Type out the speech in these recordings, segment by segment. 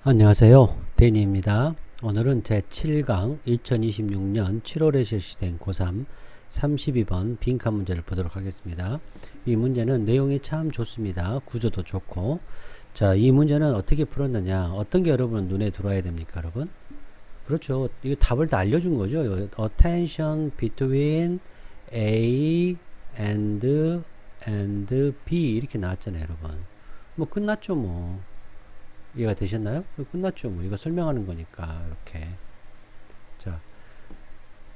안녕하세요. 데니입니다. 오늘은 제7강 2026년 7월에 실시된 고3 32번 빈칸 문제를 보도록 하겠습니다. 이 문제는 내용이 참 좋습니다. 구조도 좋고. 자, 이 문제는 어떻게 풀었느냐? 어떤 게 여러분 눈에 들어와야 됩니까, 여러분? 그렇죠. 이거 답을 다 알려준 거죠. Attention between A and B 이렇게 나왔잖아요, 여러분. 뭐 끝났죠, 뭐. 이해가 되셨나요? 끝났죠. 뭐 이거 설명하는 거니까 이렇게. 자,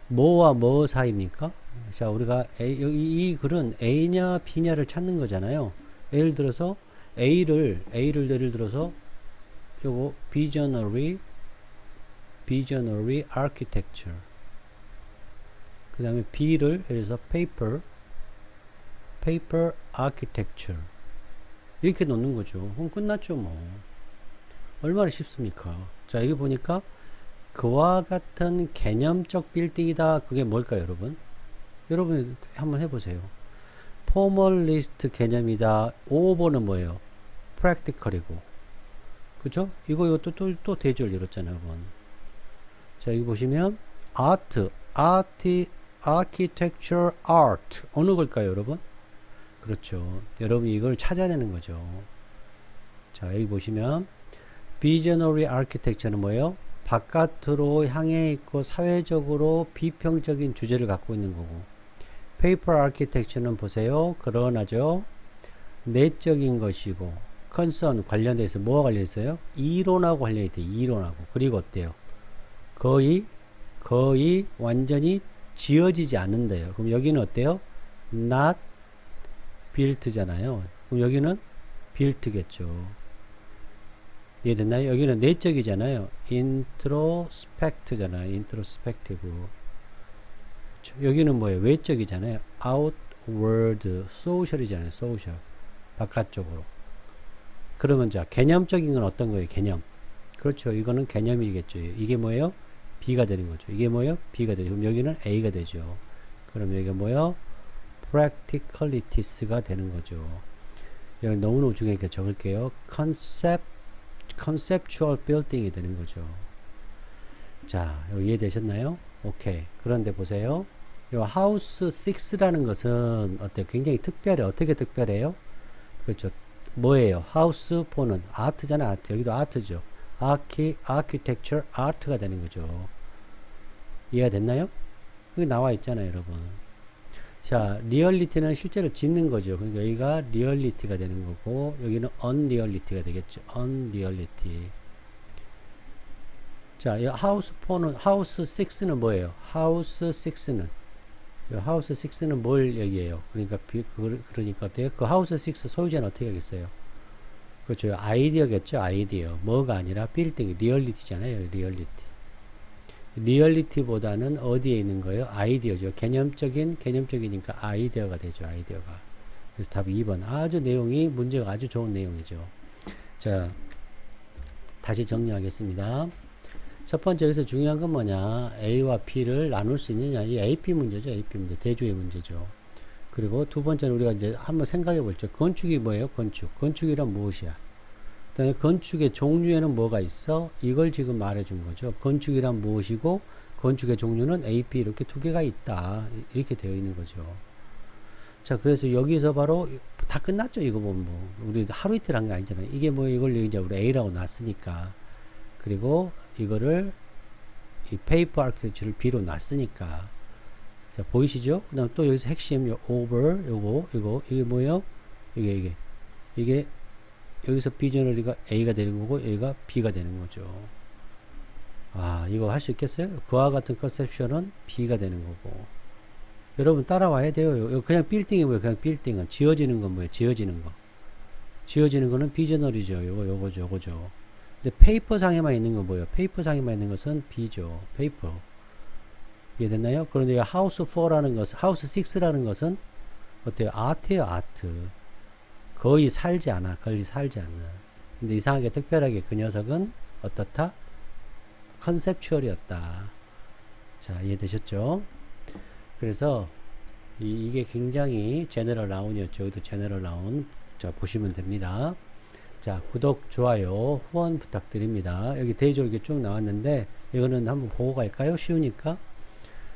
뭐와 뭐 사이입니까? 자, 우리가 이 글은 A냐 B냐를 찾는 거잖아요. 예를 들어서 A를 예를 들어서 요거 visionary architecture. 그 다음에 B를 예를 들어서 paper architecture 이렇게 놓는 거죠. 그럼 끝났죠, 뭐. 얼마나 쉽습니까? 자, 여기 보니까 그와 같은 개념적 빌딩이다. 그게 뭘까요, 여러분? 여러분 한번 해보세요. 포멀리스트 개념이다. 5번은 뭐예요? practical이고. 그죠? 이것도 또 대절 이렇잖아요, 여러분. 자, 여기 보시면 architecture art. 어느 걸까요, 여러분? 그렇죠. 여러분 이걸 찾아내는 거죠. 자, 여기 보시면 visionary architecture는 뭐예요? 바깥으로 향해 있고 사회적으로 비평적인 주제를 갖고 있는 거고, paper architecture는 보세요. 그러나죠. 내적인 것이고, concern 관련돼서 뭐가 관련 있어요? 이론하고 관련이 있대요. 이론하고. 그리고 어때요? 거의 완전히 지어지지 않는데요. 그럼 여기는 어때요? not built잖아요. 그럼 여기는 built겠죠. 이해됐나요? 여기는 내적이잖아요. introspect잖아요. introspective. 그렇죠? 여기는 뭐예요? 외적이잖아요. outward, social이잖아요. social. 바깥쪽으로. 그러면 자, 개념적인 건 어떤 거예요? 개념. 그렇죠. 이거는 개념이겠죠. 이게 뭐예요? B가 되는 거죠. 이게 뭐예요? B가 되죠. 그럼 여기는 A가 되죠. 그럼 여기가 뭐예요? practicalities가 되는 거죠. 여기 너무너무 중요하니까 적을게요. conceptual building이 되는 거죠. 자, 이해되셨나요? 오케이. 그런데 보세요. 요 house 6라는 것은 어때요? 굉장히 특별해. 어떻게 특별해요? 그렇죠. 뭐예요? house 4는 아트잖아, 아트. 여기도 아트죠. architecture art가 되는 거죠. 이해가 됐나요? 여기 나와 있잖아요, 여러분. 자, 리얼리티는 실제로 짓는 거죠. 그러니까 여기가 리얼리티가 되는 거고, 여기는 unreality가 되겠죠. unreality. 자, 하우스 6는 뭐예요? 하우스 6는 뭘 얘기해요? 그러니까, 그러니까 어때요? 그 하우스 6 소유자는 어떻게 하겠어요? 그렇죠. 아이디어겠죠. 아이디어. 뭐가 아니라 빌딩, 리얼리티잖아요. 리얼리티보다는 어디에 있는 거예요? 아이디어죠. 개념적이니까 아이디어가 되죠. 아이디어가. 그래서 답이 2번. 문제가 아주 좋은 내용이죠. 자, 다시 정리하겠습니다. 첫 번째 여기서 중요한 건 뭐냐? A와 B를 나눌 수 있느냐? 이 AP 문제죠. AP 문제. 대조의 문제죠. 그리고 두 번째는 우리가 이제 한번 생각해 볼죠. 건축이 뭐예요? 건축이란 무엇이야? 그다음에 건축의 종류에는 뭐가 있어? 이걸 지금 말해준 거죠. 건축이란 무엇이고 건축의 종류는 A, B 이렇게 두 개가 있다. 이렇게 되어 있는 거죠. 자, 그래서 여기서 바로 다 끝났죠. 이거 보면 뭐 우리 하루 이틀 한 게 아니잖아요. 이게 뭐 이걸 이제 우리 A라고 놨으니까, 그리고 이거를 이 페이퍼 아키텍처를 B로 놨으니까. 자, 보이시죠? 그다음 또 여기서 핵심 over 이게 뭐예요? 이게 여기서 비저널리가 A가 되는 거고 여기가 B가 되는 거죠. 아, 이거 할 수 있겠어요? 그와 같은 컨셉션은 B가 되는 거고. 여러분 따라와야 돼요. 그냥 빌딩이 뭐예요? 그냥 빌딩은. 지어지는 건 뭐예요? 지어지는 거는 비저널이죠. 요거죠. 근데 페이퍼 상에만 있는 건 뭐예요? 페이퍼 상에만 있는 것은 B죠. 페이퍼. 이해됐나요? 그런데 하우스 6라는 것은 어때요? 아트예요, 아트. 거의 살지 않는. 근데 이상하게 특별하게 그 녀석은 어떻다? 컨셉추얼이었다. 자, 이해되셨죠? 그래서 이게 굉장히 제너럴 나운이었죠. 여기도 제너럴 나운. 자, 보시면 됩니다. 자, 구독, 좋아요, 후원 부탁드립니다. 여기 대조 이렇게 쭉 나왔는데, 이거는 한번 보고 갈까요? 쉬우니까.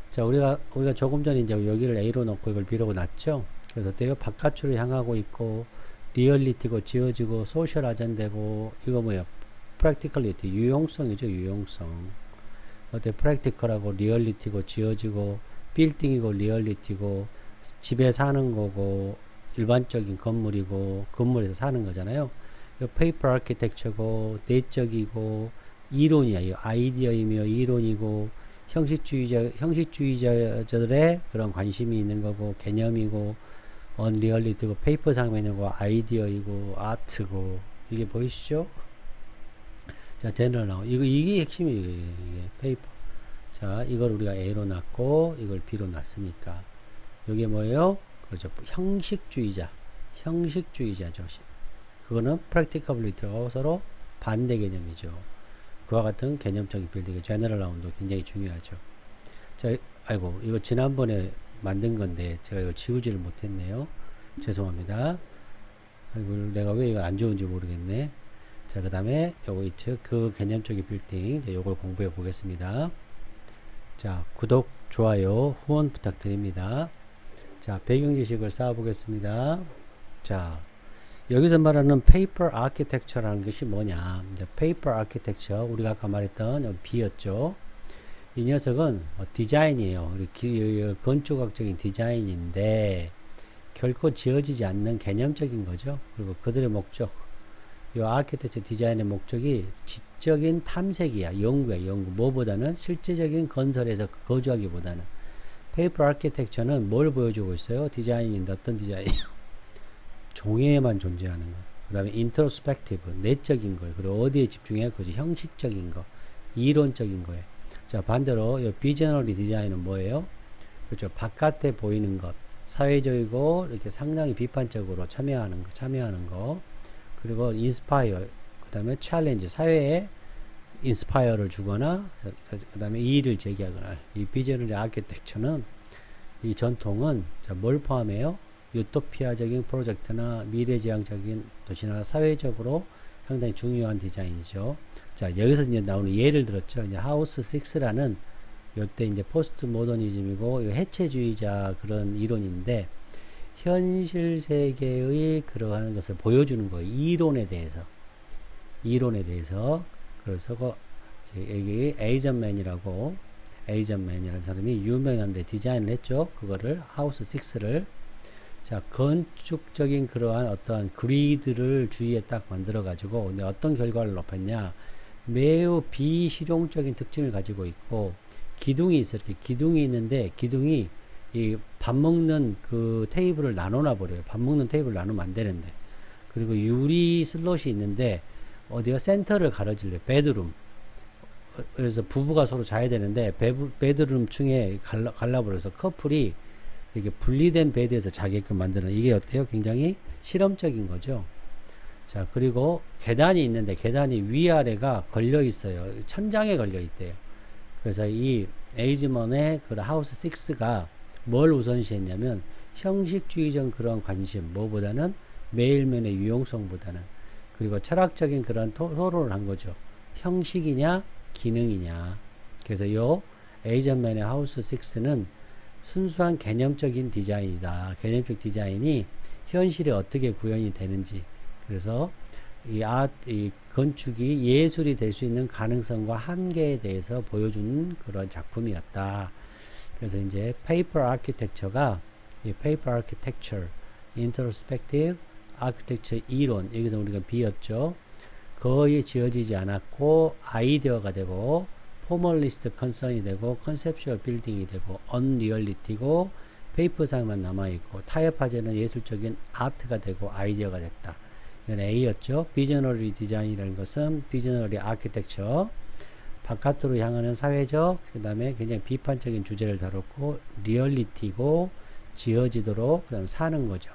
자, 우리가 조금 전에 이제 여기를 A로 놓고 이걸 B로 놨죠? 그래서 내가 바깥으로 향하고 있고, 리얼리티고 지어지고, 소셜 아젠다고, 이거 뭐야? 프랙티컬리티, 유용성이죠, 유용성. 어때? 프랙티컬하고 리얼리티고 지어지고, 빌딩이고 리얼리티고, 집에 사는 거고, 일반적인 건물이고, 건물에서 사는 거잖아요. 페이퍼 아키텍처고, 내적이고, 이론이야. 이 아이디어이며 이론이고, 형식주의자들의 그런 관심이 있는 거고, 개념이고, 언리얼리티고, 페이퍼 상면이고, 아이디어이고, 아트고, 이게 보이시죠? 자, 제너럴 나오. 이게 핵심이에요. 이게 페이퍼. 자, 이걸 우리가 A로 놨고, 이걸 B로 놨으니까. 이게 뭐예요? 그렇죠. 형식주의자죠. 그거는 practicability하고 서로 반대 개념이죠. 그와 같은 개념적인 빌딩의 제너럴 라운도 굉장히 중요하죠. 자, 아이고, 이거 지난번에 만든 건데 제가 이걸 지우지를 못했네요. 죄송합니다. 아이고, 내가 왜 이거 안 좋은지 모르겠네. 자, 그 다음에 요거 있죠. 그 개념적인 빌딩. 네, 요걸 공부해 보겠습니다. 자, 구독, 좋아요, 후원 부탁드립니다. 자, 배경 지식을 쌓아 보겠습니다. 자, 여기서 말하는 페이퍼 아키텍처라는 것이 뭐냐? 페이퍼 아키텍처, 우리가 아까 말했던 B였죠. 이 녀석은 디자인이에요. 건축학적인 디자인인데 결코 지어지지 않는 개념적인 거죠. 그리고 그들의 목적, 이 아키텍처 디자인의 목적이 지적인 탐색이야. 연구야, 연구. 뭐보다는 실제적인 건설에서 거주하기보다는. 페이퍼 아키텍처는 뭘 보여주고 있어요? 디자인인데 어떤 디자인이요? 종이에만 존재하는 거. 그 다음에 인트로스펙티브, 내적인 거예요. 그리고 어디에 집중해요? 그죠? 형식적인 거, 이론적인 거예요. 자, 반대로 이 비저너리 디자인은 뭐예요? 그렇죠. 바깥에 보이는 것, 사회적이고 이렇게 상당히 비판적으로 참여하는 거. 그리고 인스파이어, 그 다음에 챌린지, 사회에 인스파이어를 주거나, 그 다음에 이의를 제기하거나. 이 비저너리 아키텍처는, 이 전통은 자, 뭘 포함해요? 유토피아적인 프로젝트나 미래지향적인 도시나 사회적으로 상당히 중요한 디자인이죠. 자, 여기서 이제 나오는 예를 들었죠. 이제 하우스 6라는 이때 이제 포스트 모더니즘이고 해체주의자 그런 이론인데 현실 세계의 그러한 것을 보여주는 거예요. 이론에 대해서. 그래서 여기 에이전맨이라는 사람이 유명한데 디자인을 했죠. 그거를 하우스 6를. 자, 건축적인 그러한 어떤 그리드를 주위에 딱 만들어 가지고 어떤 결과를 높였냐? 매우 비실용적인 특징을 가지고 있고 기둥이 있어요. 이렇게 기둥이 있는데 기둥이 이 밥 먹는 그 테이블을 나눠 버려요. 밥 먹는 테이블을 나누면 안 되는데. 그리고 유리 슬롯이 있는데 어디가 센터를 가려질래요. 베드룸. 그래서 부부가 서로 자야 되는데 베드룸 층에 갈라버려서 커플이 이렇게 분리된 베드에서 자게끔 만드는, 이게 어때요? 굉장히 실험적인 거죠. 자, 그리고 계단이 있는데 계단이 위아래가 걸려 있어요. 천장에 걸려 있대요. 그래서 이 에이즈먼의 그 하우스 6가 뭘 우선시했냐면 형식주의적 그런 관심, 뭐보다는 매일면의 유용성보다는, 그리고 철학적인 그런 토론을 한 거죠. 형식이냐 기능이냐. 그래서 요 에이전맨의 하우스 6는 순수한 개념적인 디자인이다. 개념적 디자인이 현실에 어떻게 구현이 되는지. 그래서 이 건축이 예술이 될 수 있는 가능성과 한계에 대해서 보여주는 그런 작품이었다. 그래서 이제 페이퍼 아키텍처가 이 페이퍼 아키텍처, 인트로스펙티브 아키텍처 이론, 여기서 우리가 B였죠. 거의 지어지지 않았고 아이디어가 되고 포멀리스트 컨선이 되고 컨셉슈얼 빌딩이 되고 언리얼리티고 페이퍼상만 남아있고 타협하지는 예술적인 아트가 되고 아이디어가 됐다. 이건 A였죠. 비저너리 디자인이라는 것은 비저너리 아키텍처, 바깥으로 향하는 사회적, 그 다음에 굉장히 비판적인 주제를 다뤘고 리얼리티고 지어지도록 그 다음에 사는 거죠.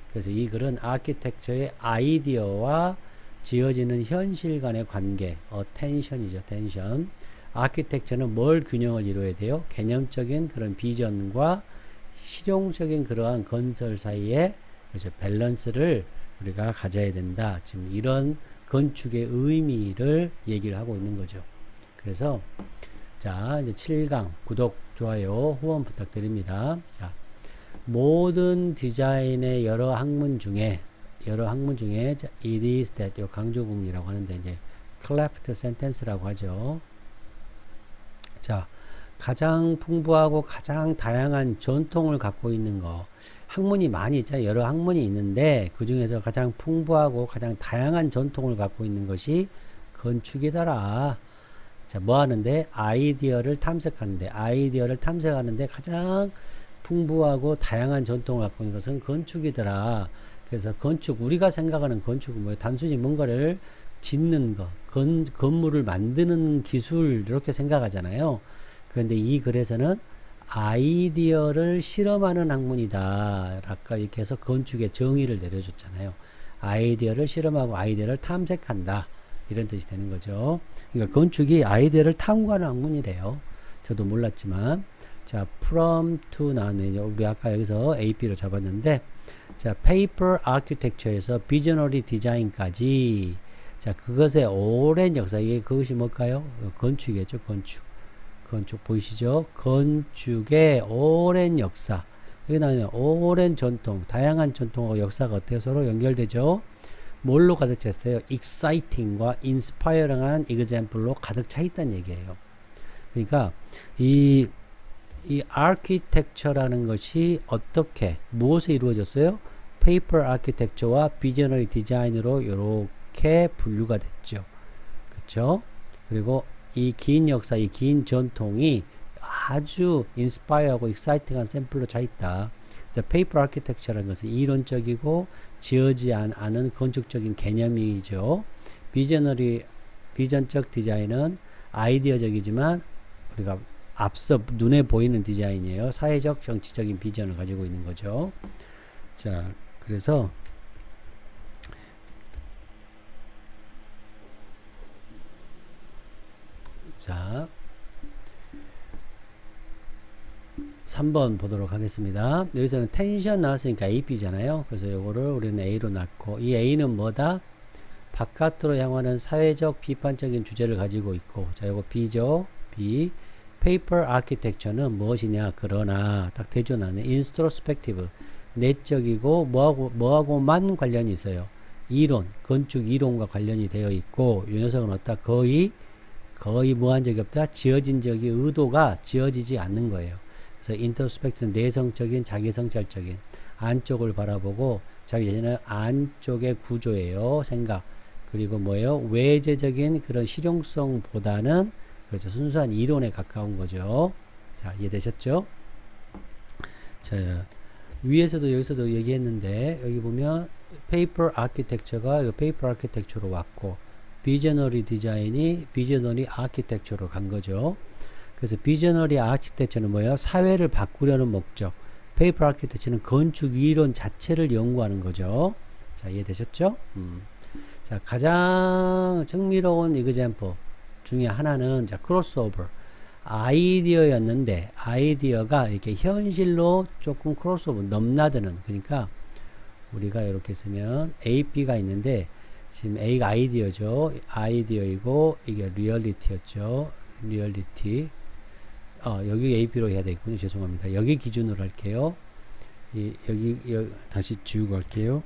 그래서 이 글은 아키텍처의 아이디어와 지어지는 현실 간의 관계, 텐션이죠. 텐션. 아키텍처는 뭘 균형을 이루어야 돼요? 개념적인 그런 비전과 실용적인 그러한 건설 사이에 그렇죠. 밸런스를 우리가 가져야 된다. 지금 이런 건축의 의미를 얘기를 하고 있는 거죠. 그래서 자, 이제 7강 구독, 좋아요, 후원 부탁드립니다. 자, 모든 디자인의 여러 학문 중에 it is that 요 강조구문이라고 하는데 이제 cleft sentence라고 하죠. 자, 가장 풍부하고 가장 다양한 전통을 갖고 있는 거. 학문이 많이 있잖아요. 여러 학문이 있는데 그 중에서 가장 풍부하고 가장 다양한 전통을 갖고 있는 것이 건축이더라. 자, 뭐 하는데? 아이디어를 탐색하는데 가장 풍부하고 다양한 전통을 갖고 있는 것은 건축이더라. 그래서 건축, 우리가 생각하는 건축은 뭐예요? 단순히 뭔가를 짓는 거, 건물을 만드는 기술, 이렇게 생각하잖아요. 그런데 이 글에서는 아이디어를 실험하는 학문이다. 아까 이렇게 해서 건축의 정의를 내려줬잖아요. 아이디어를 실험하고 아이디어를 탐색한다. 이런 뜻이 되는 거죠. 그러니까 건축이 아이디어를 탐구하는 학문이래요. 저도 몰랐지만. 자, from to 나왔네요. 우리 아까 여기서 AP로 잡았는데, 자, paper architecture에서 visionary design까지. 자, 그것의 오랜 역사, 이게 그것이 뭘까요? 건축이겠죠, 건축 보이시죠? 건축의 오랜 역사. 여기 나오는 오랜 전통, 다양한 전통과 역사가 어때요? 서로 연결되죠? 뭘로 가득 찼어요? exciting과 inspiring한 example로 가득 차 있다는 얘기예요. 그러니까 이 architecture라는 것이 어떻게, 무엇에 이루어졌어요? paper architecture와 visionary design으로 이렇게 분류가 됐죠. 그렇죠? 그리고 이 긴 역사, 이 긴 전통이 아주 인스파이어하고 익사이팅한 샘플로 차 있다. 페이퍼 아키텍처라는 것은 이론적이고 지어지 않은 건축적인 개념이죠. 비전적 디자인은 아이디어적이지만 우리가 앞서 눈에 보이는 디자인이에요. 사회적, 정치적인 비전을 가지고 있는 거죠. 자, 그래서 자, 3번 보도록 하겠습니다. 여기서는 텐션 나왔으니까 AP잖아요. 그래서 요거를 우리는 A로 놨고, 이 A는 뭐다? 바깥으로 향하는 사회적 비판적인 주제를 가지고 있고, 자, 요거 B죠. B. Paper Architecture는 무엇이냐? 그러나 딱 대조나는 introspective, 내적이고 뭐하고만 관련이 있어요. 이론, 건축 이론과 관련이 되어 있고, 이 녀석은 어따? 거의 뭐한 적이 없다. 지어진 적이, 의도가 지어지지 않는 거예요. 그래서 인터스펙트는 내성적인, 자기성찰적인, 안쪽을 바라보고 자기 자신의 안쪽의 구조예요. 생각. 그리고 뭐예요? 외재적인 그런 실용성보다는 그렇죠. 순수한 이론에 가까운 거죠. 자, 이해되셨죠? 자, 위에서도 여기서도 얘기했는데, 여기 보면 페이퍼 아키텍처가 페이퍼 아키텍처로 왔고, 비저너리 디자인이 비저너리 아키텍처로 간 거죠. 그래서 비저너리 아키텍처는 뭐예요? 사회를 바꾸려는 목적. 페이퍼 아키텍처는 건축 이론 자체를 연구하는 거죠. 자, 이해되셨죠? 자, 가장 흥미로운 이그젠플 중에 하나는, 자, 크로스오버. 아이디어였는데, 아이디어가 이렇게 현실로 조금 크로스오버, 넘나드는, 그러니까 우리가 이렇게 쓰면 AP가 있는데, 지금 A가 아이디어죠. 아이디어이고, 이게 리얼리티였죠. 리얼리티. 여기 AP로 해야 되겠군요. 죄송합니다. 여기 기준으로 할게요. 여기 다시 지우고 할게요.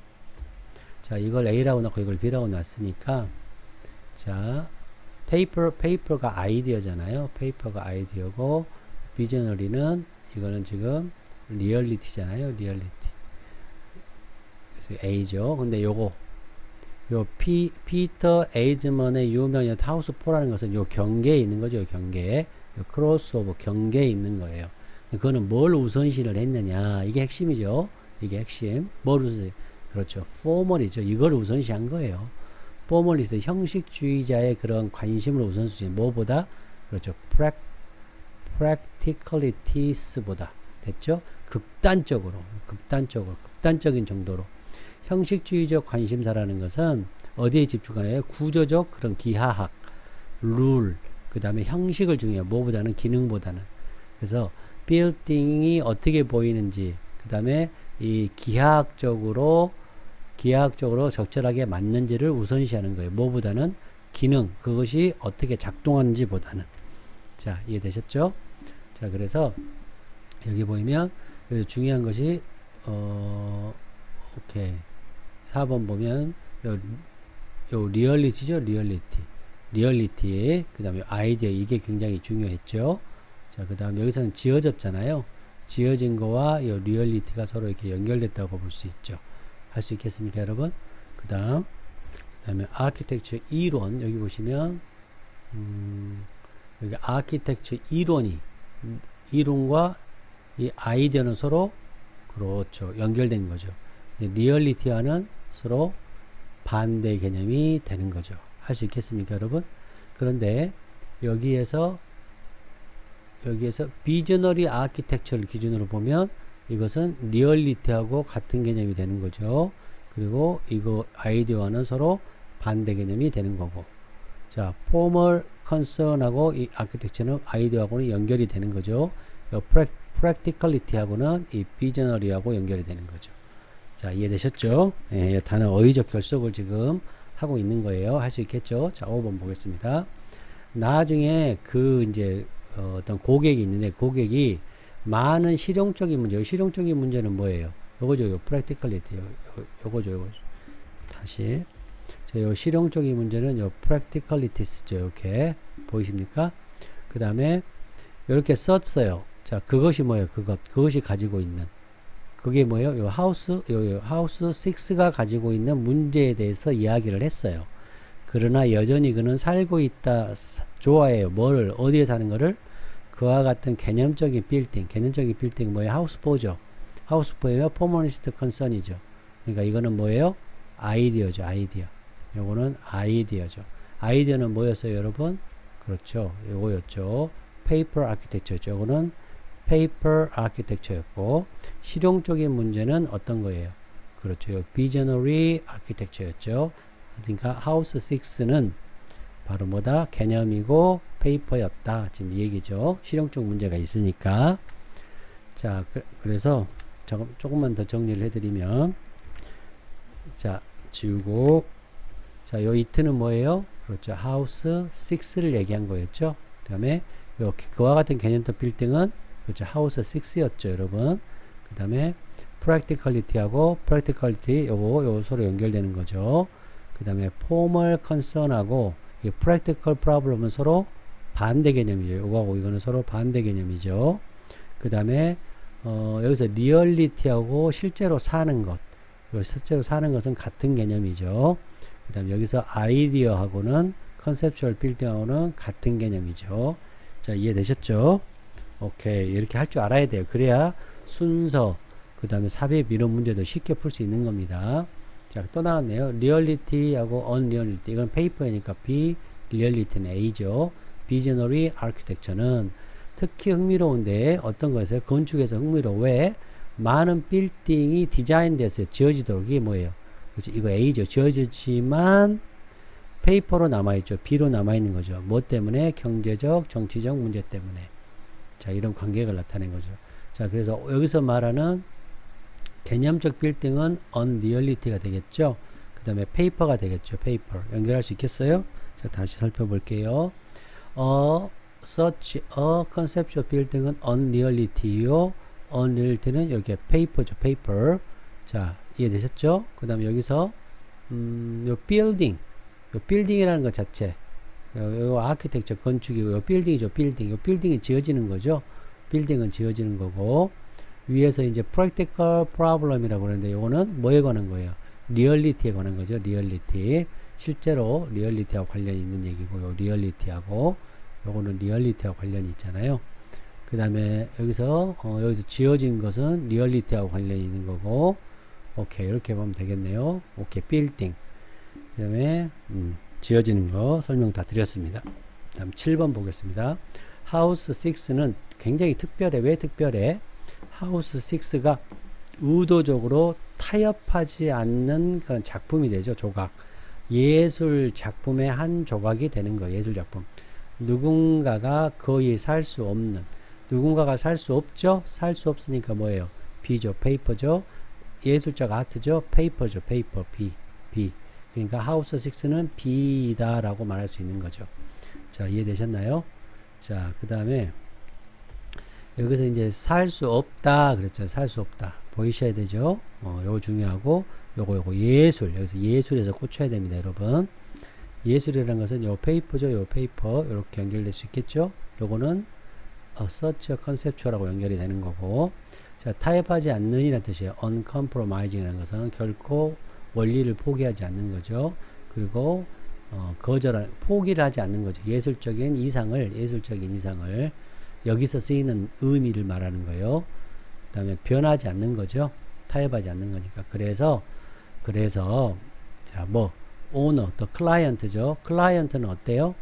자, 이걸 A라고 넣고 이걸 B라고 놨으니까, 자, 페이퍼가 아이디어잖아요. 페이퍼가 아이디어고, 비저너리는, 이거는 지금 리얼리티잖아요. 리얼리티. 그래서 A죠. 근데 요 피터 에이즈먼의 유명한 하우스 4라는 것은 요 경계에 있는 거죠. 경계에. 요 크로스오버 경계에 있는 거예요. 그거는 뭘 우선시를 했느냐. 이게 핵심이죠. 이게 핵심. 뭘 우선시? 그렇죠. 포멀이죠. 이걸 우선시한 거예요. 포멀리스트, 형식주의자의 그런 관심을 우선시. 뭐보다? 그렇죠. practicalities보다. 됐죠? 극단적인 정도로. 형식주의적 관심사라는 것은 어디에 집중하나요? 구조적 그런 기하학, 룰, 그 다음에 형식을 중요해요. 뭐보다는 기능보다는. 그래서 빌딩이 어떻게 보이는지, 그 다음에 이 기하학적으로 기하학적으로 적절하게 맞는지를 우선시하는 거예요. 뭐보다는 기능, 그것이 어떻게 작동하는지 보다는. 자, 이해되셨죠? 자, 그래서 여기 보이면 여기 중요한 것이 오케이. 4번 보면 요 리얼리티죠. 리얼리티. 그 다음에 아이디어, 이게 굉장히 중요했죠. 자, 그 다음 여기서는 지어졌잖아요. 지어진 거와 요 리얼리티가 서로 이렇게 연결됐다고 볼 수 있죠. 할 수 있겠습니까, 여러분? 그 다음에 아키텍처 이론, 여기 보시면 여기 아키텍처 이론과 이 아이디어는 서로 그렇죠, 연결된 거죠. 리얼리티와는 서로 반대 개념이 되는 거죠. 할 수 있겠습니까, 여러분? 그런데 여기에서 비저너리 아키텍처를 기준으로 보면 이것은 리얼리티하고 같은 개념이 되는 거죠. 그리고 이거 아이디어와는 서로 반대 개념이 되는 거고. 자, 포멀 컨선하고 이 아키텍처는 아이디어하고는 연결이 되는 거죠. 프랙티컬리티하고는 이 비저너리하고 연결이 되는 거죠. 자, 이해되셨죠? 예, 단어 어휘적 결속을 지금 하고 있는 거예요. 할 수 있겠죠? 자, 5번 보겠습니다. 나중에 이제 어떤 고객이 있는데, 고객이 많은 실용적인 문제, 실용적인 문제는 뭐예요? 요거죠, practicality. 요거죠. 다시. 자, 요 실용적인 문제는 요 practicality죠. 이렇게. 보이십니까? 그 다음에, 이렇게 썼어요. 자, 그것이 뭐예요? 그것이 가지고 있는. 그게 뭐예요? 요 하우스 6가 가지고 있는 문제에 대해서 이야기를 했어요. 그러나 여전히 그는 살고 있다, 좋아해요. 뭐를, 어디에 사는 거를? 그와 같은 개념적인 빌딩 뭐예요? 하우스포죠. 하우스포예요. 포머니스트 컨선이죠. 그러니까 이거는 뭐예요? 아이디어죠. 요거는 아이디어죠. 아이디어는 뭐였어요, 여러분? 그렇죠. 요거였죠. 페이퍼 아키텍처였죠. 요거는 페이퍼 아키텍처였고, 실용적인 문제는 어떤 거예요? 그렇죠. 비저너리 아키텍처였죠. 그러니까 하우스 6는 바로 뭐다? 개념이고 페이퍼였다. 지금 이 얘기죠. 실용적 문제가 있으니까. 자, 그래서 조금만 더 정리를 해드리면, 자, 지우고, 자, 요 이트는 뭐예요? 그렇죠. 하우스 6를 얘기한 거였죠. 그 다음에 그와 같은 개념적 빌딩은 그렇죠. 하우스 6였죠, 여러분. 그 다음에 practicality하고 practicality 요거 서로 연결되는 거죠. 그 다음에 formal concern하고 이 practical problem은 서로 반대 개념이죠. 요거하고 이거는 서로 반대 개념이죠. 그 다음에 여기서 reality하고 실제로 사는 것, 실제로 사는 것은 같은 개념이죠. 그 다음에 여기서 아이디어하고는 conceptual building하고는 같은 개념이죠. 자, 이해되셨죠? 오케이. 이렇게 할 줄 알아야 돼요. 그래야 순서, 그 다음에 삽입 이런 문제도 쉽게 풀 수 있는 겁니다. 자, 또 나왔네요. 리얼리티하고 언리얼리티. 이건 페이퍼이니까 B, 리얼리티는 A죠. 비저너리 아키텍처는 특히 흥미로운데 어떤 거였어요? 건축에서 흥미로워. 왜? 많은 빌딩이 디자인돼서 지어지도록. 이게 뭐예요? 그렇죠. 이거 A죠. 지어지지만 페이퍼로 남아있죠. B로 남아있는 거죠. 뭐 때문에? 경제적, 정치적 문제 때문에. 자, 이런 관계가 나타낸 거죠. 자, 그래서 여기서 말하는 개념적 빌딩은 unreality가 되겠죠. 그 다음에 페이퍼가 되겠죠. 페이퍼. 연결할 수 있겠어요? 자, 다시 살펴볼게요. Such a conceptual building은 unreality요. unreality는 이렇게 페이퍼죠. 페이퍼. 자, 이해되셨죠? 그 다음에 여기서 요 빌딩이라는 것 자체, 요 아키텍처 건축이고, 요 빌딩이죠. 요 빌딩이 지어지는 거죠. 빌딩은 지어지는 거고, 위에서 이제 practical problem이라고 하는데, 요거는 뭐에 관한 거예요? 리얼리티에 관한 거죠. 리얼리티. 실제로 리얼리티하고 관련이 있는 얘기고, 요 리얼리티하고, 요거는 리얼리티하고 관련이 있잖아요. 그 다음에 여기서 지어진 것은 리얼리티하고 관련이 있는 거고, 오케이. 이렇게 보면 되겠네요. 오케이. 빌딩. 그 다음에, 지어지는 거 설명 다 드렸습니다. 다음 7번 보겠습니다. 하우스 6는 굉장히 특별해. 왜 특별해? 하우스 6가 의도적으로 타협하지 않는 그런 작품이 되죠. 조각. 예술 작품의 한 조각이 되는 거예요. 예술 작품. 누군가가 거의 살 수 없는, 누군가가 살 수 없죠? 살 수 없으니까 뭐예요? B죠. 페이퍼죠. 예술적 아트죠. 페이퍼죠. 페이퍼 B. 그러니까 하우스 6는 B다라고 말할 수 있는 거죠. 자, 이해되셨나요? 자, 그 다음에 여기서 이제 살 수 없다 그랬죠. 살 수 없다. 보이셔야 되죠. 요거 중요하고 요거 예술. 여기서 예술에서 꽂혀야 됩니다, 여러분. 예술이라는 것은 요 페이퍼죠. 요 페이퍼 이렇게 연결될 수 있겠죠. 요거는 search conceptual하고 연결이 되는 거고. 자, 타협하지 않는 이라는 뜻이에요. uncompromising이라는 것은 결코 원리를 포기하지 않는 거죠. 그리고 포기를 하지 않는 거죠. 예술적인 이상을 여기서 쓰이는 의미를 말하는 거예요. 그 다음에 변하지 않는 거죠. 타협하지 않는 거니까. 그래서 자, 오너, 또 클라이언트죠. 클라이언트는 어때요?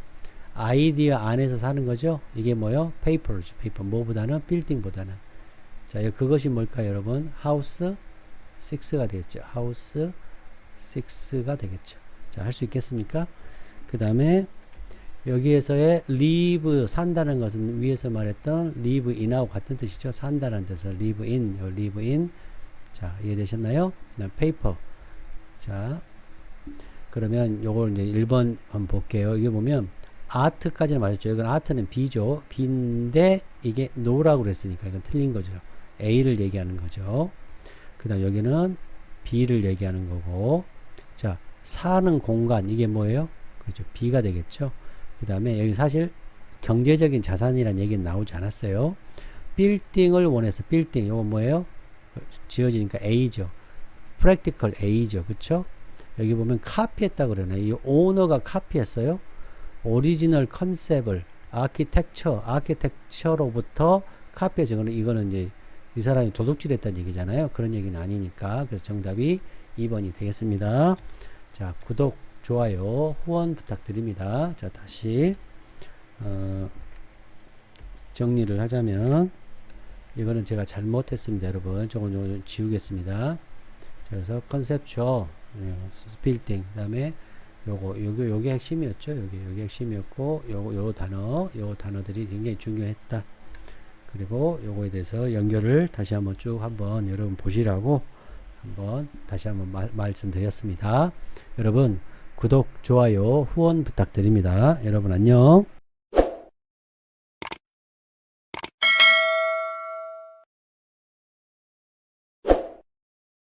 아이디어 안에서 사는 거죠. 이게 뭐요? 페이퍼죠. 페이퍼. 뭐보다는 빌딩보다는. 자, 그것이 뭘까요, 여러분? 하우스 6가 되겠죠. 하우스 6가 되겠죠. 자, 할 수 있겠습니까? 그 다음에 여기에서의 live 산다는 것은 위에서 말했던 live in하고 같은 뜻이죠. 산다는 뜻은 live in. 자, 이해되셨나요? paper. 자, 그러면 요걸 이제 1번 한번 볼게요. 이게 보면 아트까지는 맞았죠. 이건 아트는 B죠. B인데 이게 no라고 그랬으니까 이건 틀린 거죠. A를 얘기하는 거죠. 그 다음 여기는 B를 얘기하는 거고. 자, 사는 공간 이게 뭐예요? 그렇죠. B가 되겠죠. 그 다음에 여기 사실 경제적인 자산이라는 얘기는 나오지 않았어요. 빌딩을 원해서 빌딩 이거 뭐예요? 지어지니까 A죠. practical A죠. 그쵸? 여기 보면 카피했다 그러네. 이 오너가 카피했어요. 오리지널 컨셉을 아키텍처로부터 카피해서 이거는 이제 이 사람이 도둑질했다는 얘기잖아요. 그런 얘기는 아니니까. 그래서 정답이 2번이 되겠습니다. 자, 구독, 좋아요, 후원 부탁드립니다. 자, 다시 정리를 하자면 이거는 제가 잘못했습니다, 여러분. 저건 지우겠습니다. 그래서 컨셉추얼 빌딩 그다음에 요게 핵심이었죠. 요게 핵심이었고 요 단어들이 굉장히 중요했다. 그리고 요거에 대해서 연결을 다시 한번 쭉 한번 여러분 보시라고 한번 다시 한번 말씀드렸습니다. 여러분 구독, 좋아요, 후원 부탁드립니다. 여러분 안녕.